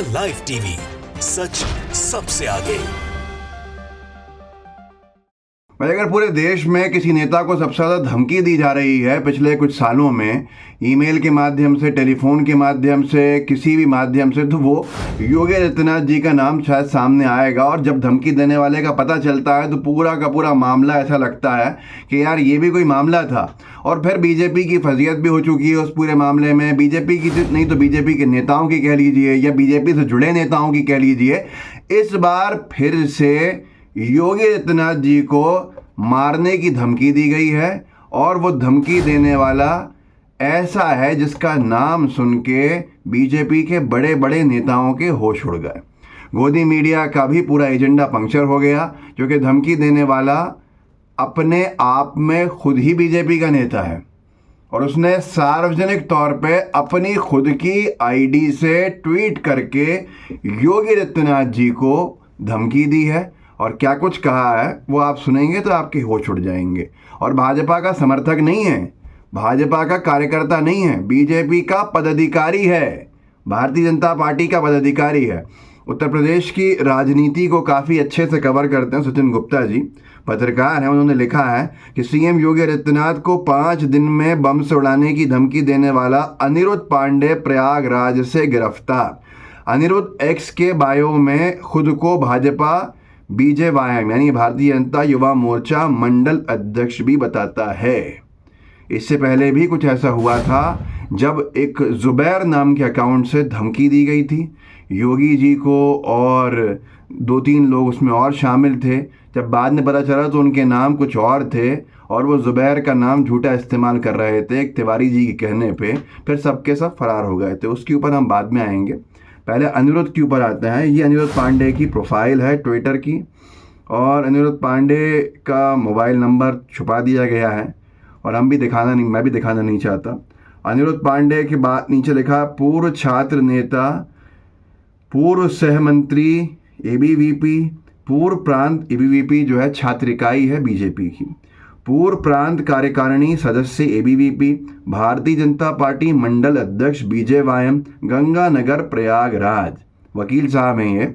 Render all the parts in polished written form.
The live TV, सच सबसे आगे। भाई, अगर पूरे देश में किसी नेता को सबसे ज़्यादा धमकी दी जा रही है पिछले कुछ सालों में, ईमेल के माध्यम से, टेलीफोन के माध्यम से, किसी भी माध्यम से, तो वो योगी आदित्यनाथ जी का नाम शायद सामने आएगा। और जब धमकी देने वाले का पता चलता है तो पूरा का पूरा मामला ऐसा लगता है कि यार ये भी कोई मामला था। और फिर बीजेपी की फजीयत भी हो चुकी है उस पूरे मामले में। बीजेपी की नहीं तो बीजेपी के नेताओं की कह लीजिए, या बीजेपी से जुड़े नेताओं की कह लीजिए, इस बार फिर से योगी आदित्यनाथ जी को मारने की धमकी दी गई है। और वो धमकी देने वाला ऐसा है जिसका नाम सुन के बीजेपी के बड़े बड़े नेताओं के होश उड़ गए। गोदी मीडिया का भी पूरा एजेंडा पंक्चर हो गया, क्योंकि धमकी देने वाला अपने आप में खुद ही बीजेपी का नेता है और उसने सार्वजनिक तौर पे अपनी खुद की आईडी से ट्वीट करके योगी आदित्यनाथ जी को धमकी दी है। और क्या कुछ कहा है वो आप सुनेंगे तो आपके होश उड़ जाएंगे। और भाजपा का समर्थक नहीं है, भाजपा का कार्यकर्ता नहीं है, बीजेपी का पदाधिकारी है, भारतीय जनता पार्टी का पदाधिकारी है। उत्तर प्रदेश की राजनीति को काफ़ी अच्छे से कवर करते हैं सचिन गुप्ता जी, पत्रकार हैं। उन्होंने लिखा है कि सीएम योगी आदित्यनाथ को 5 दिन में बम से उड़ाने की धमकी देने वाला अनिरुद्ध पांडे प्रयागराज से गिरफ्तार। अनिरुद्ध एक्स के बायो में खुद को भाजपा बीजेवाईएम यानी भारतीय जनता युवा मोर्चा मंडल अध्यक्ष भी बताता है। इससे पहले भी कुछ ऐसा हुआ था जब एक जुबैर नाम के अकाउंट से धमकी दी गई थी योगी जी को, और 2-3 लोग उसमें और शामिल थे। जब बाद में पता चला तो उनके नाम कुछ और थे और वो जुबैर का नाम झूठा इस्तेमाल कर रहे थे एक तिवारी जी के कहने पे। फिर सबके सब फरार हो गए थे। उसके ऊपर हम बाद में आएंगे, पहले अनिरुद्ध के ऊपर आते हैं। ये अनिरुद्ध पांडे की प्रोफाइल है ट्विटर की, और अनिरुद्ध पांडे का मोबाइल नंबर छुपा दिया गया है और मैं भी दिखाना नहीं चाहता। अनिरुद्ध पांडे के बाद नीचे लिखा पूर्व छात्र नेता, पूर्व सहमंत्री एबीवीपी, पूर्व प्रांत एबीवीपी जो है छात्र इकाई है बीजेपी की, पूर्व प्रांत कार्यकारिणी सदस्य एबीवीपी, भारतीय जनता पार्टी मंडल अध्यक्ष बीजेवाईएम, गंगानगर प्रयागराज। वकील साहब हैं ये।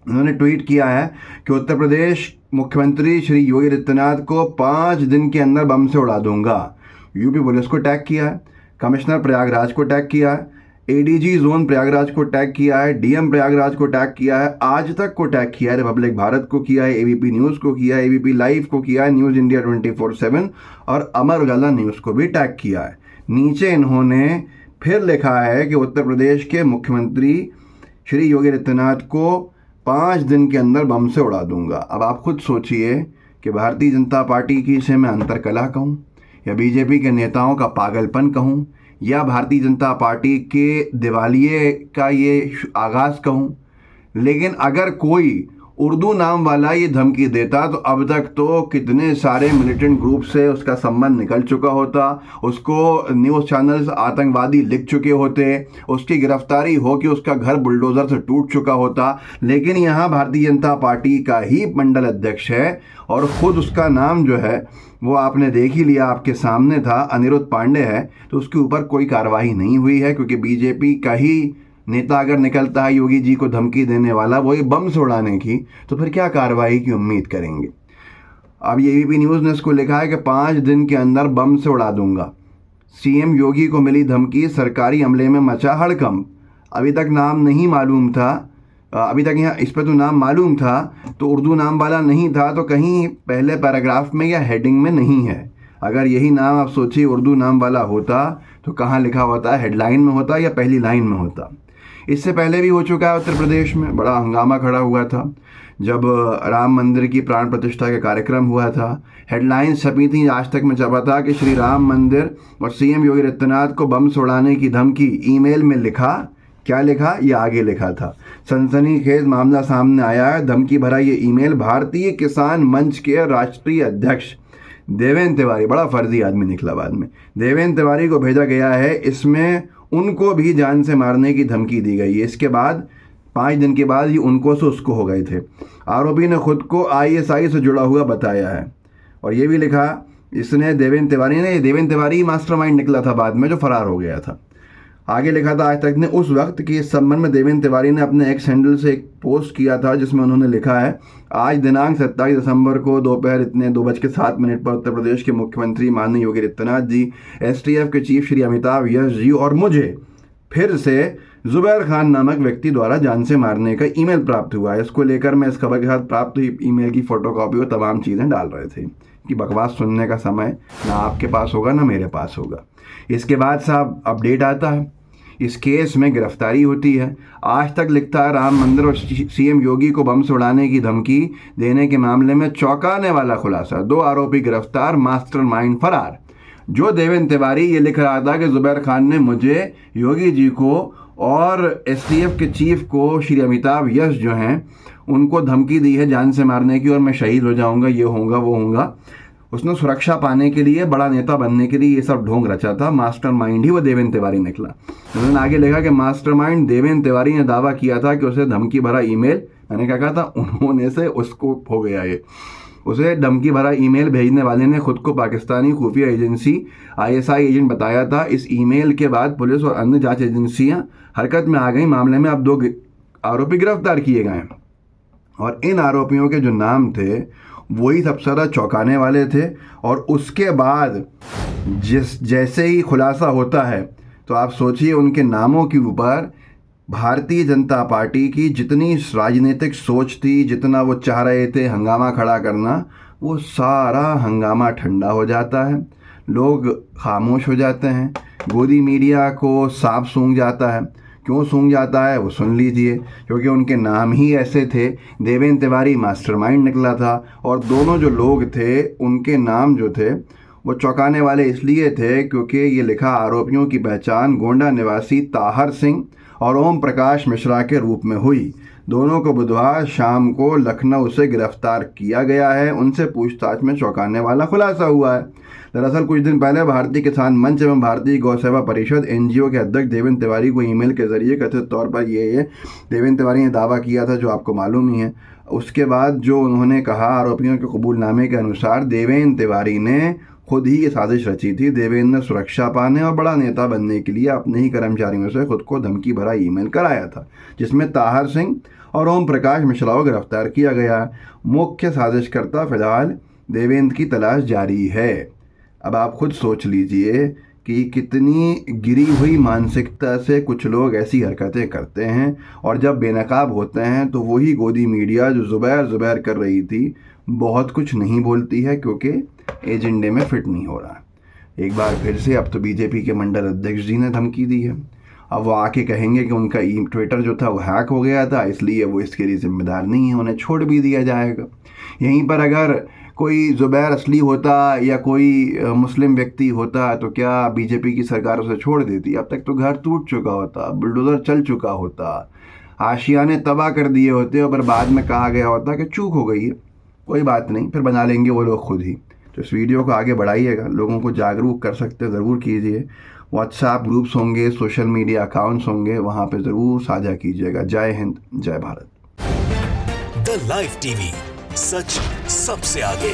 उन्होंने ट्वीट किया है कि उत्तर प्रदेश मुख्यमंत्री श्री योगी आदित्यनाथ को 5 दिन के अंदर बम से उड़ा दूंगा। यूपी पुलिस को टैग किया है, कमिश्नर प्रयागराज को टैग किया है, एडीजी जोन प्रयागराज को टैग किया है, डीएम प्रयागराज को टैग किया है, आज तक को टैग किया है, रिपब्लिक भारत को किया है, एबीपी न्यूज़ को किया है, एबीपी लाइव को किया है, न्यूज़ इंडिया 24/7 और अमर उजाला न्यूज़ को भी टैग किया है। नीचे इन्होंने फिर लिखा है कि उत्तर प्रदेश के मुख्यमंत्री श्री योगी आदित्यनाथ को 5 दिन के अंदर बम से उड़ा दूंगा। अब आप खुद सोचिए कि भारतीय जनता पार्टी की इसे मैं अंतरकला कहूँ, या बीजेपी के नेताओं का पागलपन कहूँ, या भारतीय जनता पार्टी के दिवालिये का ये आगाज़ कहूँ। लेकिन अगर कोई उर्दू नाम वाला ये धमकी देता तो अब तक तो कितने सारे मिलिटेंट ग्रुप से उसका संबंध निकल चुका होता, उसको न्यूज़ चैनल्स आतंकवादी लिख चुके होते, उसकी गिरफ्तारी हो कि उसका घर बुलडोज़र से टूट चुका होता। लेकिन यहाँ भारतीय जनता पार्टी का ही मंडल अध्यक्ष है और ख़ुद उसका नाम जो है वो आपने देख ही लिया, आपके सामने था, अनिरुद्ध पांडे है। तो उसके ऊपर कोई कार्रवाई नहीं हुई है, क्योंकि बीजेपी का ही नेता अगर निकलता है योगी जी को धमकी देने वाला, वो ये बम से उड़ाने की, तो फिर क्या कार्रवाई की उम्मीद करेंगे। अब ये एबीपी न्यूज़ ने इसको लिखा है कि 5 दिन के अंदर बम से उड़ा दूंगा। सीएम योगी को मिली धमकी, सरकारी अमले में मचा हड़कंप। अभी तक नाम नहीं मालूम था, अभी तक यहाँ इस पर तो नाम मालूम था, तो उर्दू नाम वाला नहीं था, तो कहीं पहले पैराग्राफ में या हेडिंग में नहीं है। अगर यही नाम आप सोचिए उर्दू नाम वाला होता तो कहाँ लिखा होता, हेडलाइन में होता या पहली लाइन में होता। इससे पहले भी हो चुका है उत्तर प्रदेश में, बड़ा हंगामा खड़ा हुआ था जब राम मंदिर की प्राण प्रतिष्ठा का कार्यक्रम हुआ था। हेडलाइंस छपी थी, आज तक में छपा था कि श्री राम मंदिर और सीएम योगी आदित्यनाथ को बम से उड़ाने की धमकी। ईमेल में लिखा, क्या लिखा, ये आगे लिखा था। सनसनीखेज मामला सामने आया है। धमकी भरा ये ईमेल भारतीय किसान मंच के राष्ट्रीय अध्यक्ष देवेंद्र तिवारी, बड़ा फर्जी आदमी निकला बाद में, देवेंद्र तिवारी को भेजा गया है। इसमें उनको भी जान से मारने की धमकी दी गई है। इसके बाद 5 दिन के बाद ही उनको से उसको हो गए थे। आरोपी ने खुद को आईएसआई से जुड़ा हुआ बताया है और ये भी लिखा इसने, देवेंद्र तिवारी ही मास्टरमाइंड निकला था बाद में, जो फरार हो गया था। आगे लिखा था आज तक ने उस वक्त कि इस संबंध में देवेंद्र तिवारी ने अपने एक्स हैंडल से एक पोस्ट किया था जिसमें उन्होंने लिखा है, आज दिनांक 27 दिसंबर को दोपहर 2:07 पर उत्तर प्रदेश के मुख्यमंत्री माननीय योगी आदित्यनाथ जी, एसटीएफ के चीफ श्री अमिताभ यश जी और मुझे फिर से जुबैर खान नामक व्यक्ति द्वारा जान से मारने का ईमेल प्राप्त हुआ है। इसको लेकर मैं इस खबर के साथ प्राप्त हुई ईमेल की फोटोकॉपी और तमाम चीज़ें डाल रहे थे कि बकवास सुनने का समय ना आपके पास होगा ना मेरे पास होगा। इसके बाद साहब अपडेट आता है, इस केस में गिरफ्तारी होती है। आज तक लिखता है, राम मंदिर और सीएम योगी को बम से उड़ाने की धमकी देने के मामले में चौंकाने वाला खुलासा, 2 आरोपी गिरफ्तार, मास्टरमाइंड फरार। जो देवेंद्र तिवारी ये लिख रहा था कि जुबैर खान ने मुझे, योगी जी को और एसटीएफ के चीफ को श्री अमिताभ यश जो हैं उनको धमकी दी है जान से मारने की और मैं शहीद हो जाऊंगा, ये होऊंगा वो होऊंगा। उसने सुरक्षा पाने के लिए, बड़ा नेता बनने के लिए ये सब ढोंग रचा था। मास्टरमाइंड ही वो देवेंद्र तिवारी निकला। उन्होंने आगे लिखा कि मास्टरमाइंड देवेंद्र तिवारी ने दावा किया था कि उसे धमकी भरा ईमेल, मैंने क्या कहा था, उन्होंने से उसको हो गया ये, उसे धमकी भरा ईमेल भेजने वाले ने खुद को पाकिस्तानी खुफिया एजेंसी आईएसआई एजेंट बताया था। इस ईमेल के बाद पुलिस और अन्य जांच एजेंसियां हरकत में आ गई। मामले में अब 2 आरोपी गिरफ्तार किए गए हैं और इन आरोपियों के जो नाम थे वही सबसे ज़्यादा चौंकाने वाले थे। और उसके बाद जैसे ही खुलासा होता है तो आप सोचिए उनके नामों के ऊपर भारतीय जनता पार्टी की जितनी राजनीतिक सोच थी, जितना वो चाह रहे थे हंगामा खड़ा करना, वो सारा हंगामा ठंडा हो जाता है। लोग खामोश हो जाते हैं, गोदी मीडिया को सांप सूंघ जाता है। क्यों सूंघ जाता है वो सुन लीजिए, क्योंकि उनके नाम ही ऐसे थे। देवेंद्र तिवारी मास्टरमाइंड निकला था और दोनों जो लोग थे उनके नाम जो थे वो चौंकाने वाले इसलिए थे क्योंकि ये लिखा, आरोपियों की पहचान गोंडा निवासी ताहर सिंह और ओम प्रकाश मिश्रा के रूप में हुई। दोनों को बुधवार शाम को लखनऊ से गिरफ्तार किया गया है। उनसे पूछताछ में चौंकाने वाला खुलासा हुआ है। दरअसल कुछ दिन पहले भारतीय किसान मंच एवं भारतीय गौ सेवा परिषद एनजीओ के अध्यक्ष देवेंद्र तिवारी को ईमेल के जरिए कथित तौर पर ये देवेंद्र तिवारी ने दावा किया था, जो आपको मालूम ही है। उसके बाद जो उन्होंने कहा, आरोपियों के कबूलनामे के अनुसार देवेंद्र तिवारी ने खुद ही ये साजिश रची थी। देवेंद्र ने सुरक्षा पाने और बड़ा नेता बनने के लिए अपने ही कर्मचारियों से खुद को धमकी भरा ईमेल कराया था, जिसमें ताहर सिंह और ओम प्रकाश मिश्रा को गिरफ्तार किया गया। मुख्य साजिशकर्ता फिलहाल देवेंद्र की तलाश जारी है। अब आप खुद सोच लीजिए कि कितनी गिरी हुई मानसिकता से कुछ लोग ऐसी हरकतें करते हैं और जब बेनकाब होते हैं तो वही गोदी मीडिया जो जुबैर कर रही थी बहुत कुछ नहीं बोलती है क्योंकि एजेंडे में फिट नहीं हो रहा। एक बार फिर से अब तो बीजेपी के मंडल अध्यक्ष जी ने धमकी दी है। अब वो आके कहेंगे कि उनका ट्विटर जो था वो हैक हो गया था, इसलिए वो इसके लिए जिम्मेदार नहीं है, उन्हें छोड़ भी दिया जाएगा। यहीं पर अगर कोई जुबैर असली होता या कोई मुस्लिम व्यक्ति होता तो क्या बीजेपी की सरकार उसे छोड़ देती? अब तक तो घर टूट चुका होता, बुलडोज़र चल चुका होता, आशियाने तबाह कर दिए होते और बाद में कहा गया होता कि चूक हो गई है, कोई बात नहीं, फिर बना लेंगे वो लोग खुद ही। तो इस वीडियो को आगे बढ़ाइएगा, लोगों को जागरूक कर सकते ज़रूर कीजिए। व्हाट्सएप ग्रुप्स होंगे, सोशल मीडिया अकाउंट्स होंगे, वहाँ पे ज़रूर साझा कीजिएगा। जय हिंद, जय भारत। द लाइव टीवी, सच सबसे आगे।